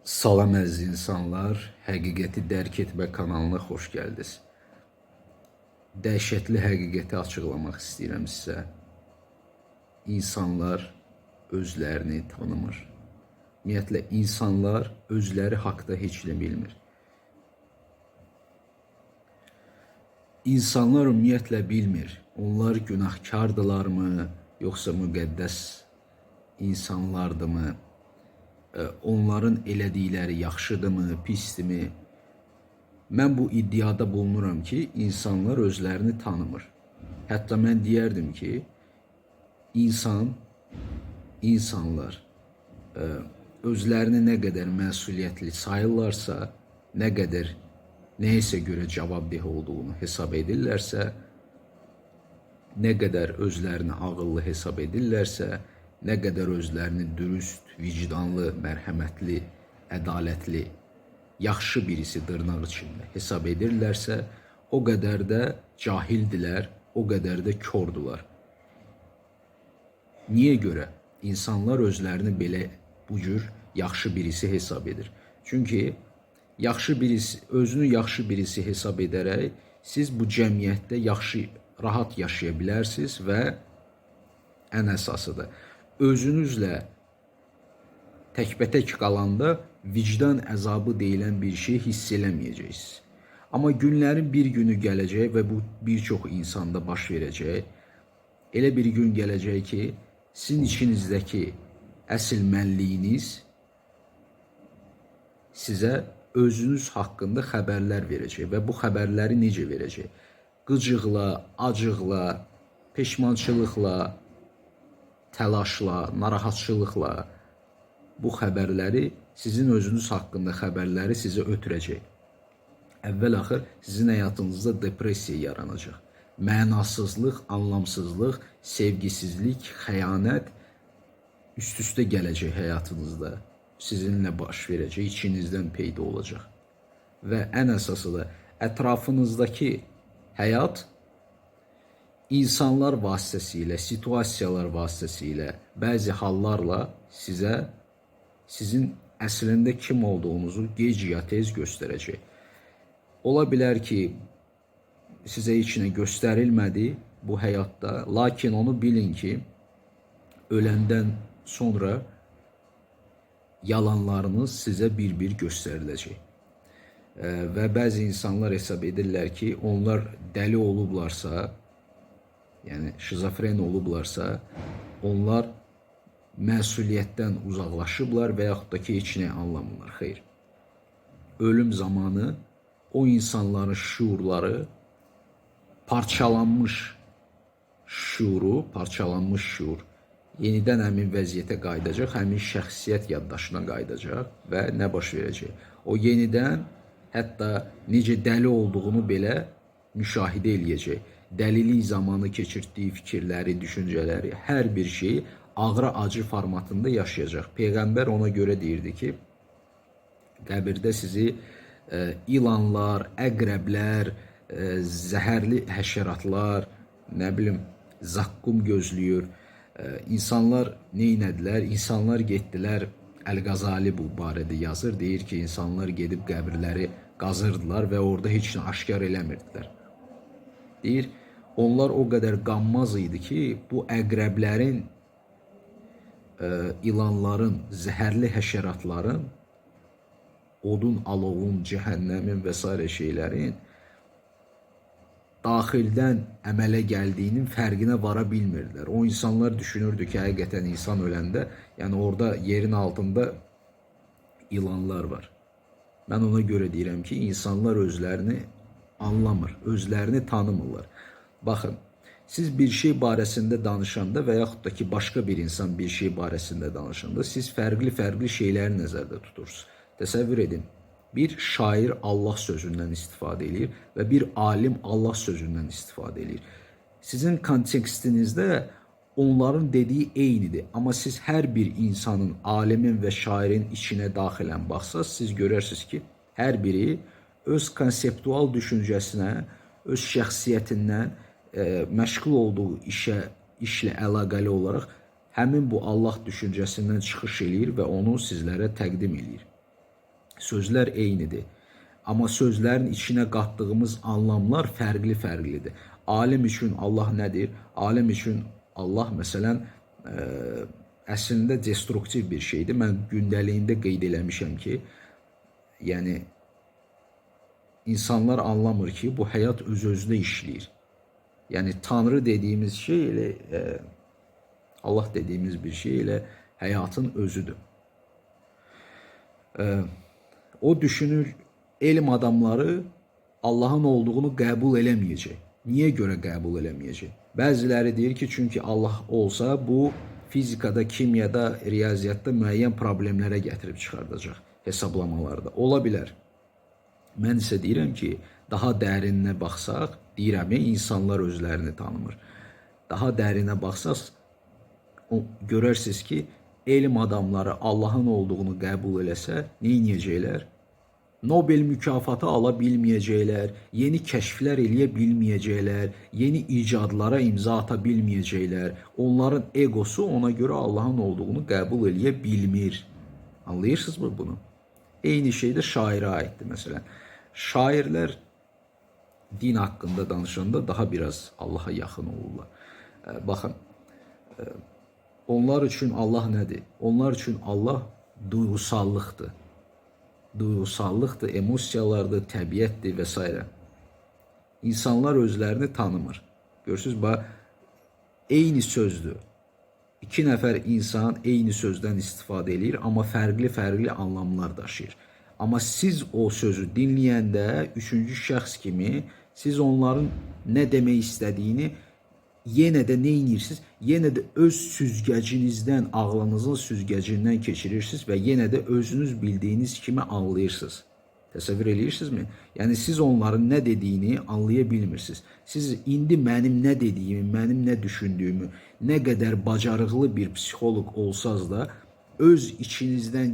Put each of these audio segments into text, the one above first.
Salam əziz insanlar, Həqiqəti Dərk Etmə kanalına xoş gəldiniz. Dəhşətli həqiqəti açıqlamaq istəyirəm sizə. İnsanlar özlərini tanımır. Ümumiyyətlə, insanlar özləri haqda heç nə bilmir. İnsanlar ümumiyyətlə bilmir, onlar günahkardırlarmı, yoxsa müqəddəs insanlardırmı? Onların elədikləri yaxşıdırmı, pisdirmi? Mən bu iddiada bulunuram ki, insanlar özlərini tanımır. Hətta mən deyərdim ki, insanlar özlərini nə qədər məsuliyyətli sayırlarsa, nə qədər nəyəsə görə cavabdeh olduğunu hesab edirlərsə, nə qədər özlərini ağıllı hesab edirlərsə, nə qədər özlərini dürüst, vicdanlı, mərhəmətli, ədalətli, yaxşı birisi dırnaq içində hesab edirlərsə, o qədər də cahildilər, o qədər də kordular. Niyə görə? İnsanlar özlərini belə bu cür yaxşı birisi hesab edir. Çünki özünü yaxşı birisi hesab edərək siz bu cəmiyyətdə rahat yaşaya bilərsiniz və ən əsası da özünüzlə təkbətək qalanda vicdan əzabı deyilən bir şey hiss eləməyəcəksiniz. Amma günlərin bir günü gələcək və bu bir çox insanda baş verəcək. Elə bir gün gələcək ki, sizin içinizdəki əsl mənliyiniz sizə özünüz haqqında xəbərlər verəcək və bu xəbərləri necə verəcək? Qıcıqla, acıqla, peşmançılıqla, təlaşla, narahatçılıqla bu xəbərləri, sizin özünüz haqqında xəbərləri sizə ötürəcək. Əvvəl-axır sizin həyatınızda depressiya yaranacaq. Mənasızlıq, anlamsızlıq, sevgisizlik, xəyanət üst-üstə gələcək həyatınızda. Sizinlə baş verəcək, içinizdən peyda olacaq. Və ən əsası da ətrafınızdakı həyat insanlar vasitəsilə, situasiyalar vasitəsilə, bəzi hallarla sizin əslində kim olduğunuzu gec ya tez göstərəcək. Ola bilər ki, sizə heç nə göstərilmədi bu həyatda, lakin onu bilin ki, öləndən sonra yalanlarınız sizə bir-bir göstəriləcək. Və bəzi insanlar hesab edirlər ki, onlar dəli olublarsa, yəni şizofren olublarsa, onlar məsuliyyətdən uzaqlaşıblar və yaxud da ki, heç nə anlamırlar. Xeyr. Ölüm zamanı o insanların şuurları parçalanmış şuur yenidən həmin vəziyyətə qayıdacaq, həmin şəxsiyyət yaddaşına qayıdacaq və nə baş verəcək? O yenidən hətta necə dəli olduğunu belə müşahidə eləyəcək. Dəlilik zamanı keçirdiyi fikirləri, düşüncələri, hər bir şeyi ağrı acı formatında yaşayacaq. Peyğəmbər ona görə deyirdi ki, qəbirdə sizi ilanlar, əqrəblər, zəhərli həşəratlar, nə bilim, zaqqum gözləyir. İnsanlar neynədilər? İnsanlar getdilər, Əl-Qazali bu barədə yazır, deyir ki, insanlar gedib qəbirləri qazırdılar və orada heç nə aşkar eləmirdilər. Deyir, onlar o qədər qanmaz idi ki, bu əqrəblərin, ilanların, zəhərli həşəratların, odun, alovun, cəhənnəmin və s. şeylərin daxildən əmələ gəldiyinin fərqinə vara bilmirdilər. O insanlar düşünürdü ki, həqiqətən insan öləndə, yəni orada yerin altında ilanlar var. Mən ona görə deyirəm ki, insanlar özlərini anlamır, özlərini tanımırlar. Baxın, siz bir şey barəsində danışanda və yaxud da ki, başqa bir insan bir şey barəsində danışanda siz fərqli şeyləri nəzərdə tutursunuz. Təsəvvür edin, bir şair Allah sözündən istifadə edir və bir alim Allah sözündən istifadə edir. Sizin kontekstinizdə onların dediyi eynidir. Amma siz hər bir insanın, alimin və şairin içinə daxilən baxsaz, siz görərsiniz ki, hər biri öz konseptual düşüncəsinə, öz şəxsiyyətindən, məşğul olduğu işlə əlaqəli olaraq həmin bu Allah düşüncəsindən çıxış eləyir və onu sizlərə təqdim eləyir. Sözlər eynidir. Amma sözlərin içinə qatdığımız anlamlar fərqli-fərqlidir. Alim üçün Allah nədir? Alim üçün Allah məsələn əslində destruktiv bir şeydir. Mən gündəliyində qeyd eləmişəm ki, yəni insanlar anlamır ki, bu həyat öz-özünə işləyir. Yəni Tanrı dediyimiz şey elə Allah dediyimiz bir şey elə həyatın özüdür. O düşünür, elm adamları Allahın olduğunu qəbul eləməyəcək. Niyə görə qəbul eləməyəcək? Bəziləri deyir ki, çünki Allah olsa bu fizikada, kimyada, riyaziyyatda müəyyən problemlərə gətirib çıxardacaq hesablamalarda. Ola bilər. Mən isə deyirəm ki, daha dərinə baxsaq, deyirəm ya, insanlar özlərini tanımır. Daha dərinə baxsaq, görərsiniz ki, elm adamları Allahın olduğunu qəbul eləsə, neyniyəcəklər? Nobel mükafatı ala bilməyəcəklər, yeni kəşflər eləyə bilməyəcəklər, yeni icadlara imza ata bilməyəcəklər. Onların egosu ona görə Allahın olduğunu qəbul eləyə bilmir. Anlayırsınızmı bunu? Eyni şey də şairə aiddir məsələn. Şairlər din haqqında danışanda daha biraz Allaha yaxın olurlar. Baxın, onlar üçün Allah nədir? Onlar üçün Allah duyğusallıqdır. Duyğusallıqdır, emosiyalardır, təbiətdir və s. İnsanlar özlərini tanımır. Görürsünüz, eyni sözdür. İki nəfər insan eyni sözdən istifadə edir, amma fərqli-fərqli anlamlar daşıyır. Amma siz o sözü dinləyəndə üçüncü şəxs kimi siz onların nə demək istədiyini yenə də nə edirsiniz? Yenə də öz süzgəcinizdən, ağlınızın süzgəcindən keçirirsiniz və yenə də özünüz bildiyiniz kimi anlayırsınız. Təsəvvür edirsinizmi? Yəni siz onların nə dediyini anlaya bilmirsiniz. Siz indi mənim nə dediyimi, mənim nə düşündüyümü, nə qədər bacarıqlı bir psixoloq olsanız da öz içinizdən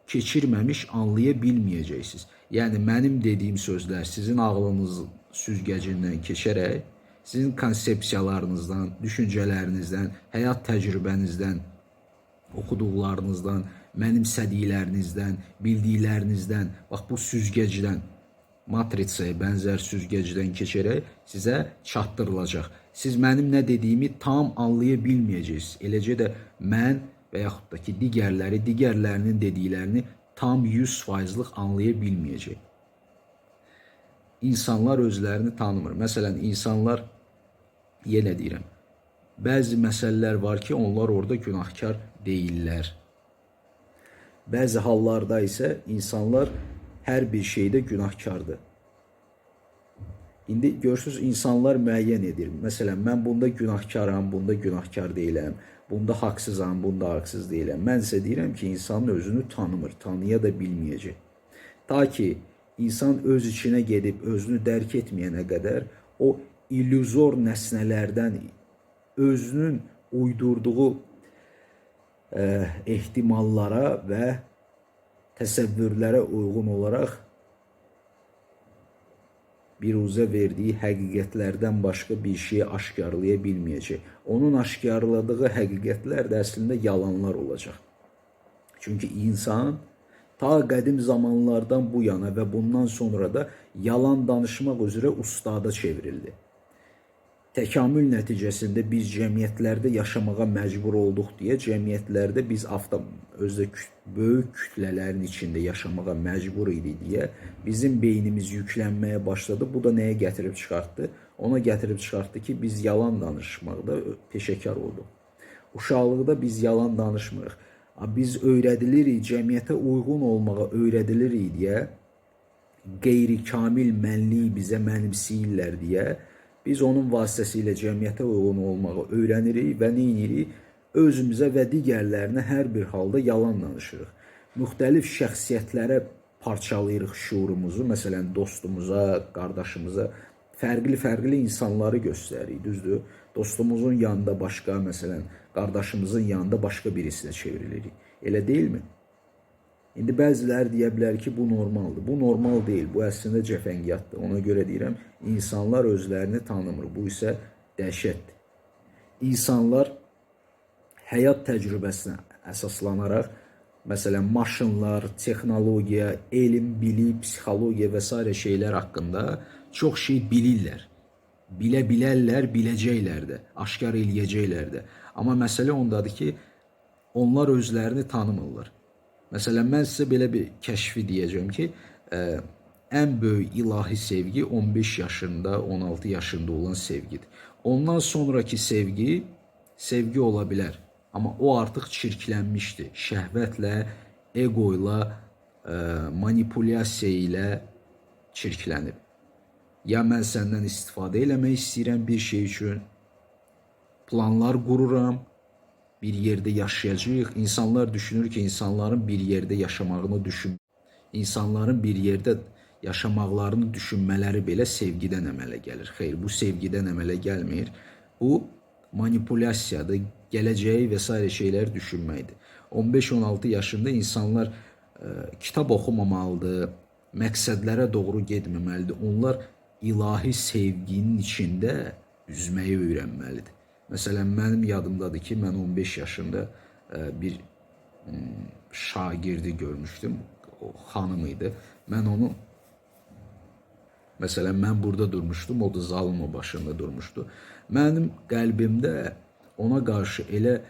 keçirməmiş anlaya bilməyəcəksiniz. Yəni mənim dediyim sözlər sizin ağlınız süzgəcindən keçərək sizin konsepsiyalarınızdan, düşüncələrinizdən, həyat təcrübənizdən, oxuduqlarınızdan, mənimsədiklərinizdən, bildiklərinizdən, bax bu süzgəcdən, matritsaya bənzər süzgəcdən keçərək sizə çatdırılacaq. Siz mənim nə dediyimi tam anlaya bilməyəcəksiniz. Eləcə də mən və yaxud da ki, digərlərinin dediklərini tam 100%'lıq anlaya bilməyəcək. İnsanlar özlərini tanımır. Məsələn, insanlar, yenə deyirəm, bəzi məsələlər var ki, onlar orada günahkar deyirlər. Bəzi hallarda isə insanlar hər bir şeydə günahkardır. İndi görürsünüz, insanlar müəyyən edir. Məsələn, mən bunda günahkaram, bunda günahkar deyiləm, bunda haqsızam, bunda haqsız deyiləm. Mən isə deyirəm ki, insanın özünü tanımır, tanıya da bilməyəcək. Ta ki, insan öz içinə gedib özünü dərk etməyənə qədər o illüzor nəsnələrdən özünün uydurduğu ehtimallara və təsəvvürlərə uyğun olaraq biruzə verdiyi həqiqətlərdən başqa bir şeyi aşkarlaya bilməyəcək. Onun aşkarladığı həqiqətlər də əslində yalanlar olacaq. Çünki insan ta qədim zamanlardan bu yana və bundan sonra da yalan danışmaq üzrə ustada çevrildi. Təkamül nəticəsində biz cəmiyyətlərdə yaşamağa məcbur olduq deyə, cəmiyyətlərdə biz özdə böyük kütlələrin içində yaşamağa məcbur idi deyə bizim beynimiz yüklənməyə başladı. Bu da nəyə gətirib çıxartdı? Ona gətirib çıxartdı ki, biz yalan danışmaqda peşəkar olduq. Uşaqlıqda biz yalan danışmırıq. Biz öyrədilirik, cəmiyyətə uyğun olmağa öyrədilirik deyə, qeyri-kamil mənliyi bizə mənimsəyirlər deyə, biz onun vasitəsilə cəmiyyətə uyğun olmağı öyrənirik və nə edirik? Özümüzə və digərlərinə hər bir halda yalan danışırıq. Müxtəlif şəxsiyyətlərə parçalayırıq şuurumuzu, məsələn, dostumuza, qardaşımıza, fərqli-fərqli insanları göstəririk, düzdür? Dostumuzun yanında başqa, məsələn, qardaşımızın yanında başqa birisinə çevrilirik. Elə deyilmi? İndi bəziləri deyə bilər ki, bu normaldır. Bu normal deyil, bu əslində cəfəngiyatdır. Ona görə deyirəm, insanlar özlərini tanımır. Bu isə dəhşətdir. İnsanlar həyat təcrübəsinə əsaslanaraq Mesela maşınlar, texnologiya, elm, bilim, psixologiya vesaire şeyler hakkında çok şey bilirler. Bilərlər, biləcəklər də, aşkar eləyəcəklər də. Amma məsələ ondadır ki, onlar özlərini tanımırlar. Məsələn, mən sizə belə bir kəşfi deyəcəm ki, ən böyük ilahi sevgi 15 yaşında, 16 yaşında olan sevgidir. Ondan sonraki sevgi ola bilər. Amma o artıq çirklənmişdir. Şəhvətlə, egoyla, manipulyasiya ilə çirklənib. Ya mən səndən istifadə eləmək istəyirəm bir şey üçün, planlar qururam, bir yerdə yaşayacağıq. İnsanlar düşünür ki, insanların bir yerdə yaşamağını insanların bir yerdə yaşamaqlarını düşünmələri belə sevgidən əmələ gəlir. Xeyr, bu sevgidən əmələ gəlmir. Bu manipulyasiyadır, gələcəyi və s. şeylər düşünməkdir. 15-16 yaşında insanlar kitab oxumamalıdır, məqsədlərə doğru getməməlidir. Onlar ilahi sevginin içində üzməyi öyrənməlidir. Məsələn, mənim yadımdadır ki, mən 15 yaşında bir şagirdi görmüşdüm. O xanım idi. Mən onu, məsələn, mən burada durmuşdum, o da zalın o başında durmuşdu. Mənim qəlbimdə ona qarşı elə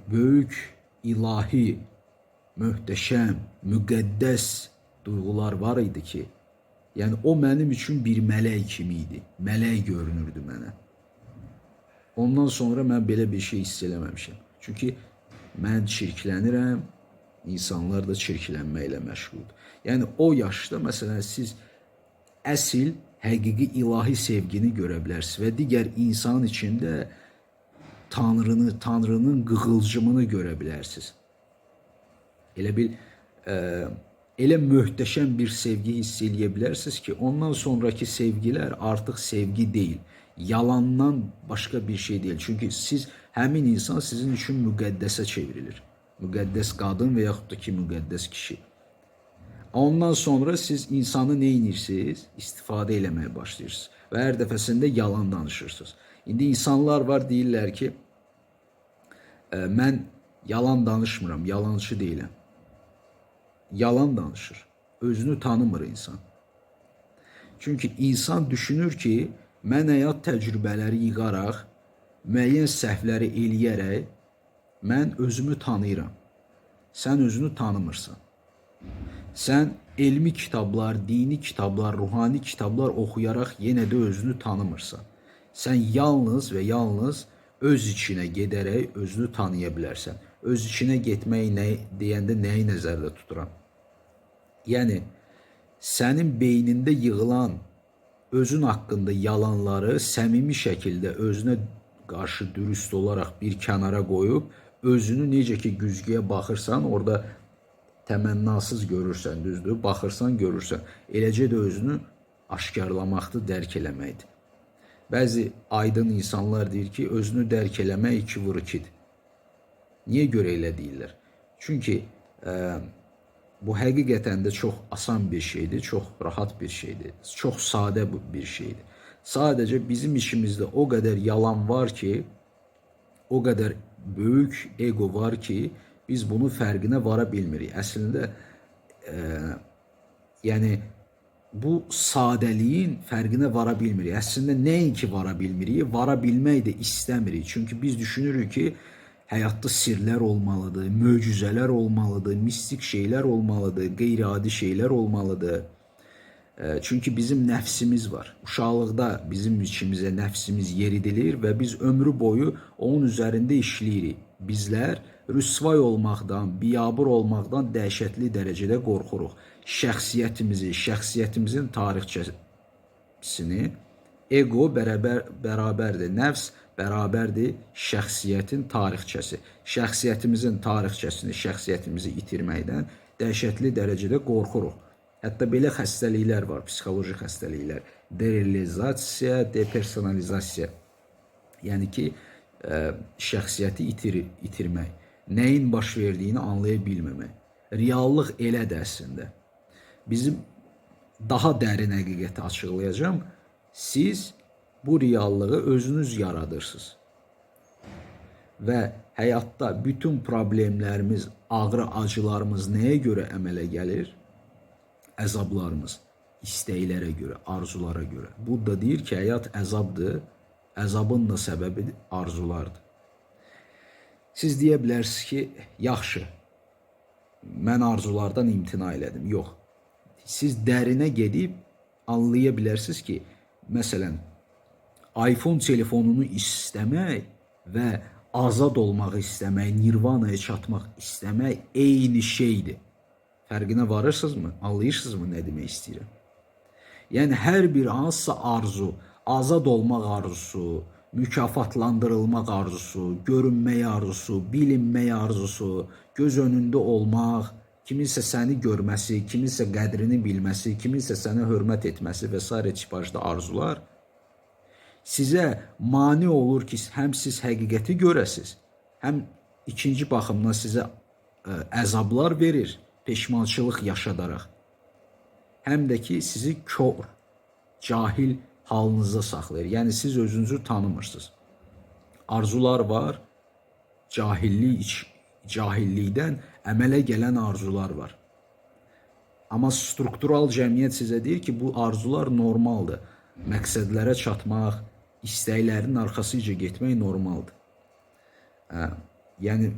böyük, ilahi, möhtəşəm, müqəddəs duyğular var idi ki, yəni o mənim üçün bir mələk kimi idi. Mələk görünürdü mənə. Ondan sonra mən belə bir şey hiss eləməmişəm. Çünki mən çirklənirəm, insanlar da çirklənməklə məşğuldur. Yəni o yaşda məsələn siz əsl, həqiqi ilahi sevgini görə bilərsiniz və digər insan içində Tanrının qığılcımını görə bilərsiniz. Elə möhtəşəm bir sevgi hiss eləyə bilərsiniz ki, ondan sonraki sevgilər artıq sevgi deyil. Yalandan başqa bir şey deyil. Çünki siz, həmin insan sizin üçün müqəddəsə çevrilir. Müqəddəs qadın və yaxud da ki, müqəddəs kişi. Ondan sonra siz insanı nə edirsiniz? İstifadə eləməyə başlayırsınız. Və hər dəfəsində yalan danışırsınız. İndi insanlar var, deyirlər ki, mən yalan danışmıram, yalancı deyiləm. Yalan danışır. Özünü tanımır insan. Çünki insan düşünür ki, mən həyat təcrübələri yığaraq, müəyyən səhvləri eləyərək, mən özümü tanıyıram. Sən özünü tanımırsan. Sən elmi kitablar, dini kitablar, ruhani kitablar oxuyaraq yenə də özünü tanımırsan. Sən yalnız və yalnız öz içinə gedərək özünü tanıya bilərsən. Öz içinə getmək deyəndə nəyi nəzərdə tuturam? Yəni, sənin beynində yığılan özün haqqında yalanları səmimi şəkildə özünə qarşı dürüst olaraq bir kənara qoyub, özünü necə ki güzgüyə baxırsan, orada təmənnasız görürsən, düzdür, baxırsan, görürsən. Eləcə də özünü aşkarlamaqdır, dərk eləməkdir. Bəzi aydın insanlar deyir ki, özünü dərk eləmək 2-2-dir. Niyə görə elə deyirlər? Çünki bu həqiqətən də çox asan bir şeydir, çox rahat bir şeydir, çox sadə bir şeydir. Sadəcə bizim işimizdə o qədər yalan var ki, o qədər böyük ego var ki, biz bunun fərqinə vara bilmirik. Əslində, yəni, bu sadəliyin fərqinə vara bilmirik. Əslində, nəinki vara bilmirik, vara bilmək də istəmirik. Çünki biz düşünürük ki, həyatda sirlər olmalıdır, möcüzələr olmalıdır, mistik şeylər olmalıdır, qeyri-adi şeylər olmalıdır. Çünki bizim nəfsimiz var. Uşaqlıqda bizim içimizə nəfsimiz yeridilir və biz ömrü boyu onun üzərində işləyirik. Bizlər rüsvay olmaqdan, biyabır olmaqdan dəhşətli dərəcədə qorxuruq. Şəxsiyyətimizin tarixçəsini, ego bərabərdir, nəfs bərabərdir şəxsiyyətin tarixçəsi. Şəxsiyyətimizin tarixçəsini, şəxsiyyətimizi itirməkdən dəhşətli dərəcədə qorxuruq. Hətta belə xəstəliklər var, psixoloji xəstəliklər. Derealizasiya, depersonalizasiya. Yəni ki, şəxsiyyəti itirmək, nəyin baş verdiyini anlaya bilməmək. Reallıq elədir əslində. Bizim daha dərin həqiqəti açıqlayacağım. Siz bu reallığı özünüz yaradırsınız. Və həyatda bütün problemlərimiz, ağrı, acılarımız nəyə görə əmələ gəlir? Əzablarımız, istəklərə görə, arzulara görə. Budda deyir ki, həyat əzabdır, əzabın da səbəbi arzulardır. Siz deyə bilərsiniz ki, yaxşı, mən arzulardan imtina elədim. Yox. Siz dərinə gedib anlaya bilərsiniz ki, məsələn, iPhone telefonunu istəmək və azad olmaq istəmək, nirvanaya çatmaq istəmək eyni şeydir. Fərqinə varırsınızmı? Anlayırsınızmı nə demək istəyirəm? Yəni, hər bir hansısa arzu, azad olmaq arzusu, mükafatlandırılmaq arzusu, görünmək arzusu, bilinmək arzusu, göz önündə olmaq, kiminsə səni görməsi, kiminsə qədrini bilməsi, kiminsə sənə hörmət etməsi və s. tipajda arzular sizə mane olur ki, həm siz həqiqəti görəsiz, həm ikinci baxımdan sizə əzablar verir, peşmançılıq yaşadaraq, həm də ki, sizi kör, cahil halınızda saxlayır. Yəni, siz özünüzü tanımırsınız. Arzular var, cahillikdən əmələ gələn arzular var. Amma struktural cəmiyyət sizə deyir ki, bu arzular normaldır. Məqsədlərə çatmaq, istəklərin arxasıca getmək normaldır. Yəni,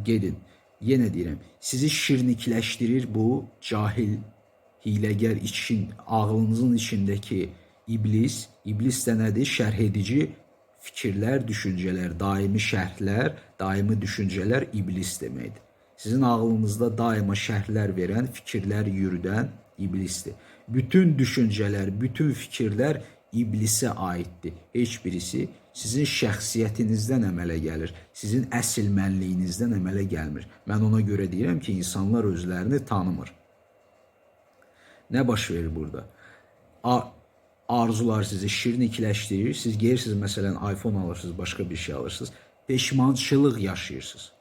gedin. Yenə deyirəm, sizi şirnikləşdirir bu cahil, hiləgər için, ağlınızın içindəki iblis. İblis də nədir? Şərh edici fikirlər, düşüncələr, daimi şərhlər, daimi düşüncələr iblis deməkdir. Sizin ağlınızda daima şərhlər verən, fikirlər yürüdən iblisdir. Bütün düşüncələr, bütün fikirlər iblisə aiddir. Heç birisi sizin şəxsiyyətinizdən əmələ gəlir. Sizin əsl mənliyinizdən əmələ gəlmir. Mən ona görə deyirəm ki, insanlar özlərini tanımır. Nə baş verir burada? Arzular sizi şirnikləşdirir. Siz gelirsiniz, məsələn, iPhone alırsınız, başqa bir şey alırsınız. Peşmançılıq yaşayırsınız.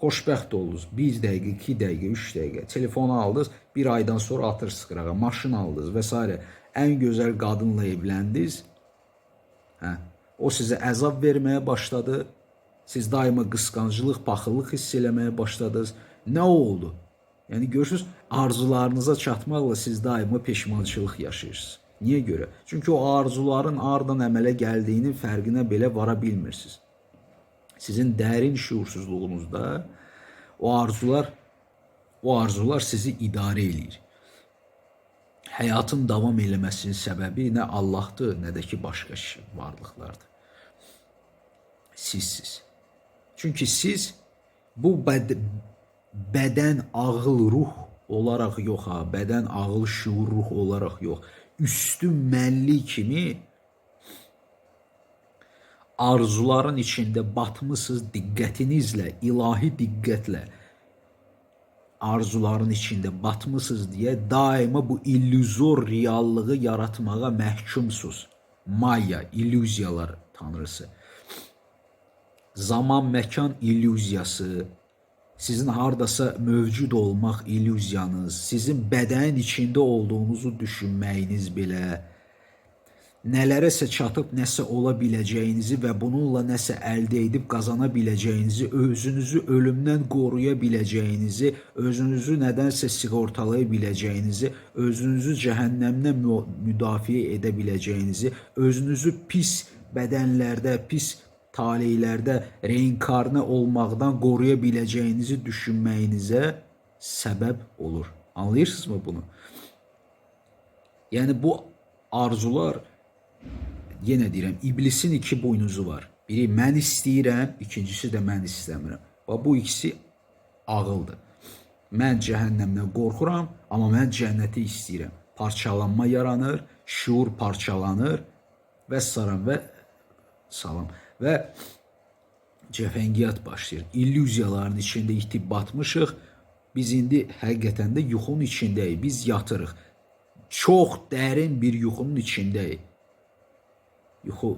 Xoşbəxt oldunuz. 1 dəqiqə, 2 dəqiqə, 3 dəqiqə. Telefonu aldınız, bir aydan sonra atırsınız qırağa. Maşın aldınız və s. Ən gözəl qadınla evləndiniz. O sizə əzab verməyə başladı. Siz daima qısqancılıq, paxıllıq hiss eləməyə başladınız. Nə oldu? Yəni, görürsünüz, arzularınıza çatmaqla siz daima peşmançılıq yaşayırsınız. Niyə görə? Çünki o arzuların hardan əmələ gəldiyinin fərqinə belə vara bilmirsiniz. Sizin dərin şuursuzluğunuzda o arzular sizi idarə edir. Həyatın davam eləməsinin səbəbi nə Allahdır, nə də ki, başqa varlıqlardır. Sizsiz. Çünki siz bu bədən, ağıl, ruh olaraq yox, bədən, ağıl, şuur, ruh olaraq yox, üstün mənlik kimi arzuların içində batmısınız diqqətinizlə, ilahi diqqətlə arzuların içində batmısınız deyə daima bu illüzor reallığı yaratmağa məhkumsuz. Maya, illüziyalar tanrısı. Zaman, məkan illüziyası, sizin hardasa mövcud olmaq illüziyanız, sizin bədənin içində olduğunuzu düşünməyiniz belə, nələrəsə çatıb nəsə ola biləcəyinizi və bununla nəsə əldə edib qazana biləcəyinizi, özünüzü ölümdən qoruya biləcəyinizi, özünüzü nədənsə sığortalaya biləcəyinizi, özünüzü cəhənnəmdən müdafiə edə biləcəyinizi, özünüzü pis bədənlərdə, pis taleylərdə reinkarnə olmaqdan qoruya biləcəyinizi düşünməyinizə səbəb olur. Anlayırsınızmı bunu? Yəni, bu arzular, yenə deyirəm, iblisin 2 boynuzu var. Biri mən istəyirəm, ikincisi də mən istəmirəm. Bu ikisi ağıldır. Mən cəhənnəmdən qorxuram, amma mən cənnəti istəyirəm. Parçalanma yaranır, şuur parçalanır və salam. Və cəfəngiyyat başlayır. İllüziyaların içində itib batmışıq. Biz indi həqiqətən də yuxunun içindəyik. Biz yatırıq. Çox dərin bir yuxunun içindəyik. Yuxu,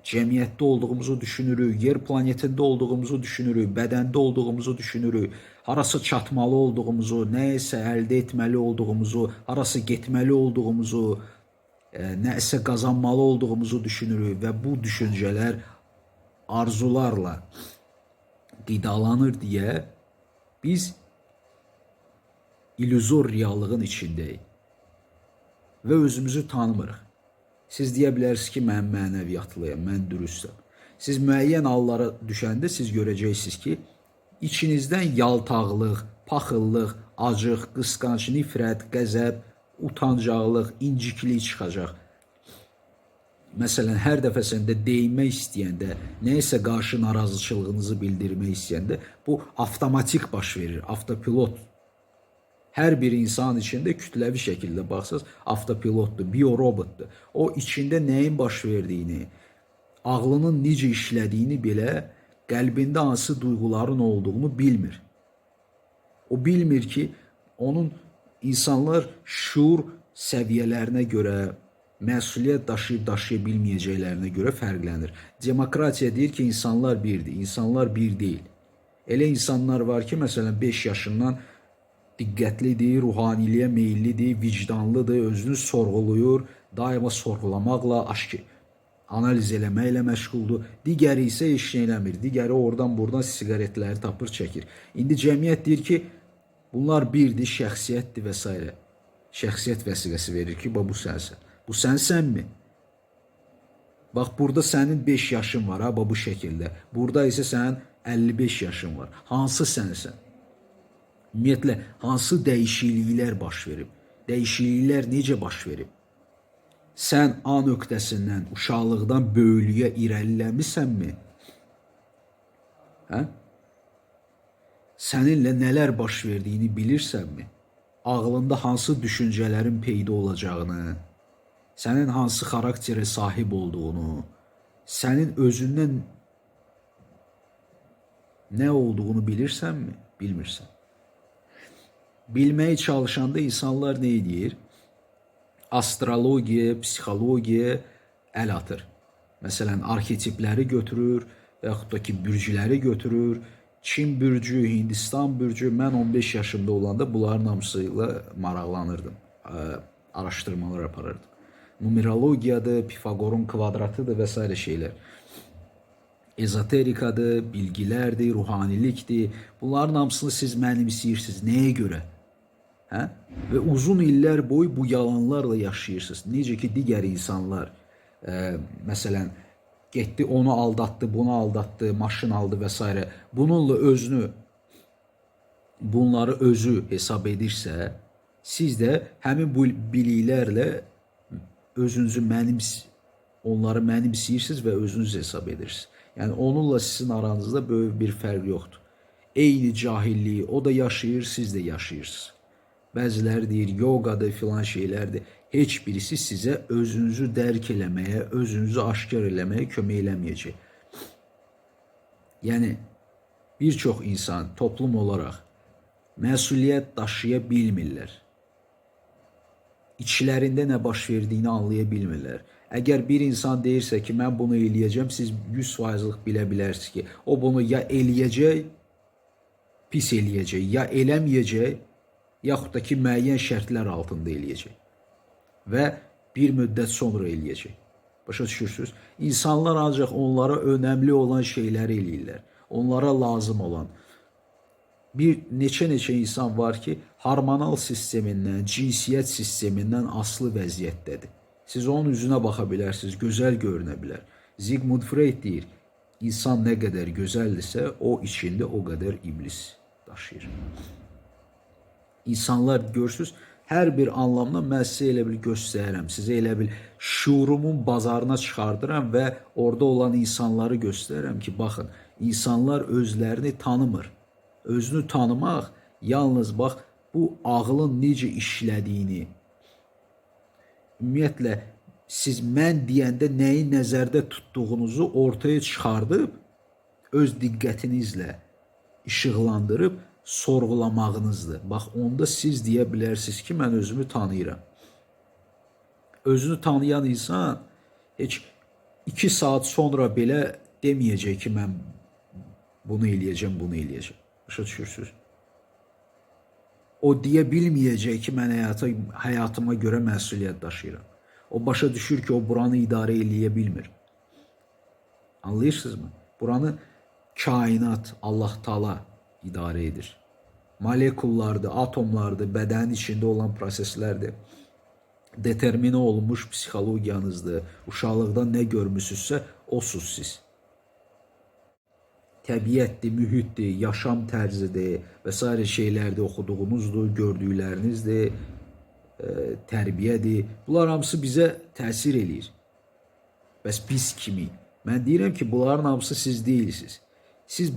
cəmiyyətdə olduğumuzu düşünürük, yer planetində olduğumuzu düşünürük, bədəndə olduğumuzu düşünürük, harası çatmalı olduğumuzu, nəyisə əldə etməli olduğumuzu, harası getməli olduğumuzu, nəsə qazanmalı olduğumuzu düşünürük və bu düşüncələr arzularla qidalanır deyə biz illüzor reallığın içindəyik və özümüzü tanımırıq. Siz deyə bilərsiniz ki, mən mənəviyyatlııyam, mən dürüstəm. Siz müəyyən hallara düşəndə siz görəcəksiniz ki, içinizdən yaltaqlıq, paxıllıq, acıq, qısqanc, nifrət, qəzəb, utancaqlıq, inciklik çıxacaq. Məsələn, hər dəfəsində deyinmək istəyəndə, nəyəsə qarşı narazıçılığınızı bildirmək istəyəndə bu avtomatik baş verir, avtopilot. Hər bir insan içində kütləvi şəkildə baxsaz, avtopilotdur, biorobotdur. O içində nəyin baş verdiyini, ağlının necə işlədiyini belə, qəlbində hansı duyğuların olduğunu bilmir. O bilmir ki, onun insanlar şuur səviyyələrinə görə, məsuliyyət daşıya bilməyəcəklərinə görə fərqlənir. Demokratiya deyir ki, insanlar birdir, insanlar bir deyil. Elə insanlar var ki, məsələn, 5 yaşından diqqətlidir, ruhaniliyə meyillidir, vicdanlıdır, özünü sorğuluyur, daima sorğulamaqla, analiz eləməklə məşğuldur. Digəri isə heç nə eləmir. Digəri oradan-buradan siqaretləri tapır, çəkir. İndi cəmiyyət deyir ki, bunlar birdir, şəxsiyyətdir və s. Şəxsiyyət vəsiqəsi verir ki, bu sənsən. Bu sənsənmi? Bax, burada sənin 5 yaşın var, ha, bu şəkildə. Burada isə sənin 55 yaşın var. Hansı sənsən? Ümumiyyətlə, hansı dəyişikliklər baş verib? Dəyişikliklər necə baş verib? Sən A nöqtəsindən, uşaqlıqdan böyüklüyə irəliləmisənmi? Hə? Səninlə nələr baş verdiyini bilirsənmi? Ağlında hansı düşüncələrin peyda olacağını, sənin hansı xarakterə sahib olduğunu, sənin özündən nə olduğunu bilirsənmi? Bilmirsən. Bilməyə çalışanda insanlar nə edir? Astrologiya, psixologiya əl atır. Məsələn, arxetipləri götürür, yaxud da ki, bürcləri götürür. Çin bürcü, Hindistan bürcü. Mən 15 yaşımda olanda bunların hamısıyla maraqlanırdım. Araşdırmalar aparırdım. Numerologiyadır, Pifagorun kvadratıdır və s. şeylər. Ezoterikadır, bilgilərdir, ruhanilikdir. Bunların hamısını siz mənimsəyirsiniz. Nəyə görə? Hə? Və uzun illər boyu bu yalanlarla yaşayırsınız. Necə ki, digər insanlar, məsələn, getdi, onu aldatdı, bunu aldatdı, maşın aldı və s. Bununla bunları özü hesab edirsə, siz də həmin bu biliklərlə özünüzü onları mənimsəyirsiniz və özünüz hesab edirsiniz. Yəni, onunla sizin aranızda böyük bir fərq yoxdur. Eyni cahilliyi o da yaşayır, siz də yaşayırsınız. Bəziləri deyir, yogadır, filan şeylərdir. Heç birisi sizə özünüzü dərk eləməyə, özünüzü aşkar eləməyə kömək eləməyəcək. Yəni, bir çox insan toplum olaraq məsuliyyət daşıya bilmirlər. İçlərində nə baş verdiyini anlaya bilmirlər. Əgər bir insan deyirsə ki, mən bunu eləyəcəm, siz 100%'lik bilə bilərsiniz ki, o bunu ya eləyəcək, pis eləyəcək, ya eləməyəcək, yaxud da ki, müəyyən şərtlər altında eləyəcək və bir müddət sonra eləyəcək. Başa düşürsünüz? İnsanlar ancaq onlara önəmli olan şeyləri eləyirlər. Onlara lazım olan. Bir neçə insan var ki, hormonal sistemindən, cinsiyyət sistemindən asılı vəziyyətdədir. Siz onun üzünə baxa bilərsiniz, gözəl görünə bilər. Sigmund Freud deyir, insan nə qədər gözəldirsə, o içində o qədər iblis daşıyır. İnsanlar görürsünüz, hər bir anlamda mən sizə elə bil göstərirəm, sizə elə bil şuurumun bazarına çıxardıram və orada olan insanları göstərirəm ki, baxın, insanlar özlərini tanımır. Özünü tanımaq yalnız bax, bu ağlın necə işlədiyini, ümumiyyətlə, siz mən deyəndə nəyi nəzərdə tutduğunuzu ortaya çıxardıb, öz diqqətinizlə işıqlandırıb, sorğulamağınızdır. Bax, onda siz deyə bilərsiniz ki, mən özümü tanıyıram. Özünü tanıyan insan heç 2 saat sonra belə deməyəcək ki, mən bunu eləyəcəm, bunu eləyəcəm. Başa düşürsünüz? O deyə bilməyəcək ki, mən həyatıma görə məsuliyyət daşıyıram. O başa düşür ki, o buranı idarə eləyə bilmir. Anlayırsınızmı? Buranı kainat, Allah Taala idarə edir. Molekullardır, atomlardır, bədənin içində olan proseslərdir. Determine olunmuş psixologiyanızdır. Uşaqlıqdan nə görmüsünüzsə, osuz siz. Təbiətdir, mühitdir, yaşam tərzidir və s. şeylərdir, oxuduğunuzdur, gördüklərinizdir, tərbiyədir. Bunlar hamısı bizə təsir eləyir. Bəs biz kimi? Mən deyirəm ki, bunların hamısı siz deyilsiniz. Siz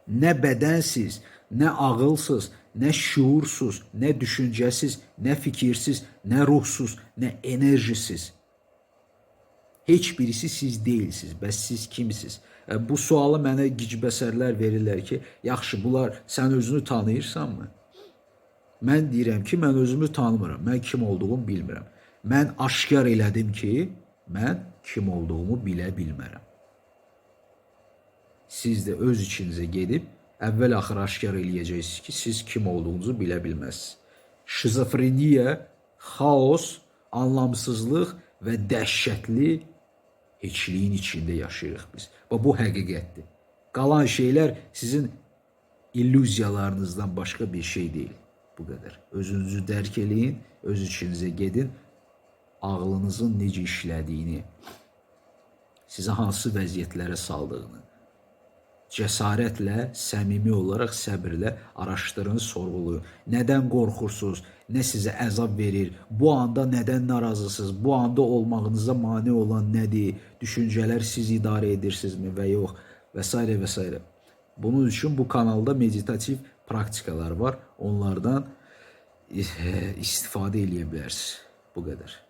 nə bədənsiz, nə ağılsız, nə şuursuz, nə düşüncəsiz, nə fikirsiz, nə ruhsuz, nə enerjisiz. Heç birisi siz deyilsiniz. Bəs siz kimsiniz? Bu sualı mənə gicbəsərlər verirlər ki, yaxşı, bunlar sən özünü tanıyırsanmı? Mən deyirəm ki, mən özümü tanımıram. Mən kim olduğumu bilmirəm. Mən aşkar elədim ki, mən kim olduğumu bilə bilmərəm. Siz də öz içinizə gedib, əvvəl-axır aşkar eləyəcəksiniz ki, siz kim olduğunuzu bilə bilməzsiniz. Şizofreniya, xaos, anlamsızlıq və dəhşətli heçliyin içində yaşayırıq biz. Bu həqiqətdir. Qalan şeylər sizin illüziyalarınızdan başqa bir şey deyil. Bu qədər. Özünüzü dərk eləyin, öz içinizə gedin, ağlınızın necə işlədiyini, sizə hansı vəziyyətlərə saldığını cəsarətlə, səmimi olaraq, səbirlə araşdırın, sorğulayın. Nədən qorxursunuz? Nə sizə əzab verir? Bu anda nədən narazısınız? Bu anda olmağınıza mane olan nədir? Düşüncələr siz idarə edirsinizmi və yox? Və s. və s. Bunun üçün bu kanalda meditativ praktikalar var. Onlardan istifadə edə bilərsiniz. Bu qədər.